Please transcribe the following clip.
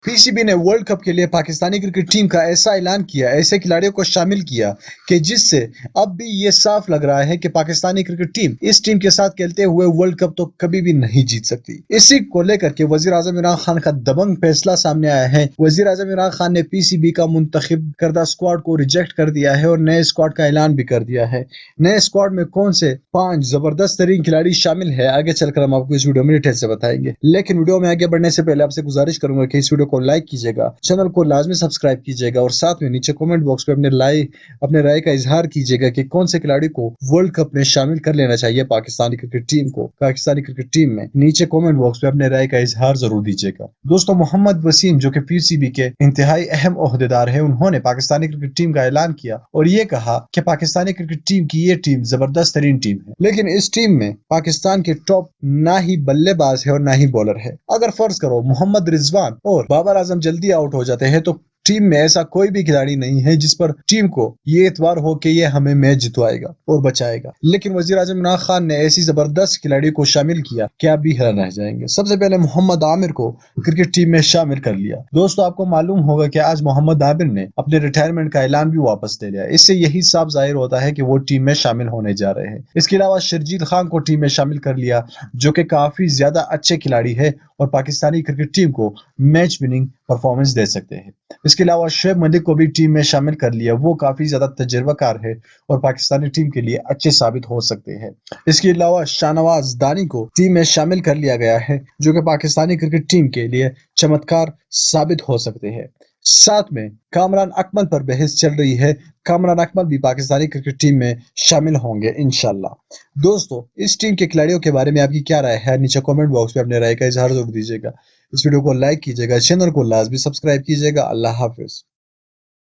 PCB ने world cup के लिए पाकिस्तानी क्रिकेट टीम का ऐसा ऐलान किया, ऐसे खिलाड़ियों को शामिल किया कि जिससे अब भी ये साफ लग रहा है कि पाकिस्तानी क्रिकेट टीम इस टीम के साथ खेलते हुए वर्ल्ड कप तो कभी भी नहीं जीत सकती। इसी को लेकर के वजीर आजम इमरान खान का दबंग फैसला सामने आया है। वजीर आजम इमरान खान ने पीसीबी का मुंतखब करदा स्क्वाड को रिजेक्ट कर दिया है और नए स्क्वाड का ऐलान भी कर दिया है। नए स्क्वाड में कौन से 5 जबरदस्त तरीन खिलाड़ी शामिल है, आगे चलकर हम आपको इस वीडियो में डिटेल से बताएंगे। लेकिन वीडियो में आगे बढ़ने से पहले आपसे गुजारिश करूंगा कि इस वीडियो को लाइक कीजिएगा, चैनल को लाजमी सब्सक्राइब कीजिएगा और साथ में नीचे कमेंट बॉक्स पे अपने राय का इजहार कीजिएगा कि कौन से खिलाड़ी को वर्ल्ड कप में शामिल कर लेना चाहिए पाकिस्तानी क्रिकेट टीम में। नीचे कमेंट बॉक्स पे अपने राय का इजहार जरूर दीजिएगा। दोस्तों, मोहम्मद वसीम जो कि पीसीबी के इंतहाई अहम ओहदेदार है, उन्होंने पाकिस्तानी क्रिकेट टीम का ऐलान किया और ये कहा कि पाकिस्तानी क्रिकेट टीम की ये टीम जबरदस्त तरीन टीम है, लेकिन इस टीम में पाकिस्तान के टॉप ना ही बल्लेबाज है और ना ही बॉलर है। अगर फर्ज करो मोहम्मद रिजवान और बाबर आजम जल्दी आउट हो जाते हैं तो टीम में ऐसा कोई भी खिलाड़ी नहीं है जिस पर टीम को ये एतबार हो कि ये हमें मैच जितवाएगा और बचाएगा। लेकिन वजीर आजम इमरान खान ने ऐसी जबरदस्त खिलाड़ी को शामिल किया कि आप भी हैरान रह जाएंगे। सबसे पहले मोहम्मद आमिर को क्रिकेट टीम में शामिल कर लिया। दोस्तों, आपको मालूम होगा कि आज मोहम्मद आमिर ने अपने रिटायरमेंट का ऐलान भी वापस ले लिया। इससे यही साफ जाहिर होता है कि वो टीम में शामिल होने जा रहे हैं। इसके अलावा शर्जील खान को टीम में शामिल कर लिया, जो कि काफी ज्यादा अच्छे खिलाड़ी है और पाकिस्तानी क्रिकेट टीम को मैच विनिंग परफॉर्मेंस दे सकते हैं। इसके अलावा शुएब मलिक को भी टीम में शामिल कर लिया। वो काफी ज्यादा तजुर्बाकार है और पाकिस्तानी टीम के लिए अच्छे साबित हो सकते हैं। इसके अलावा शाहनवाज दानी को टीम में शामिल कर लिया गया है, जो कि पाकिस्तानी क्रिकेट टीम के लिए चमत्कार साबित हो सकते हैं। साथ में कामरान अकमल पर बहस चल रही है। कामरान अकमल भी पाकिस्तानी क्रिकेट टीम में शामिल होंगे इंशाल्लाह। दोस्तों, इस टीम के खिलाड़ियों के बारे में आपकी क्या राय है, नीचे कमेंट बॉक्स में अपने राय का इजहार जरूर दीजिएगा। इस वीडियो को लाइक कीजिएगा, चैनल को लाजमी सब्सक्राइब कीजिएगा। अल्लाह हाफिज।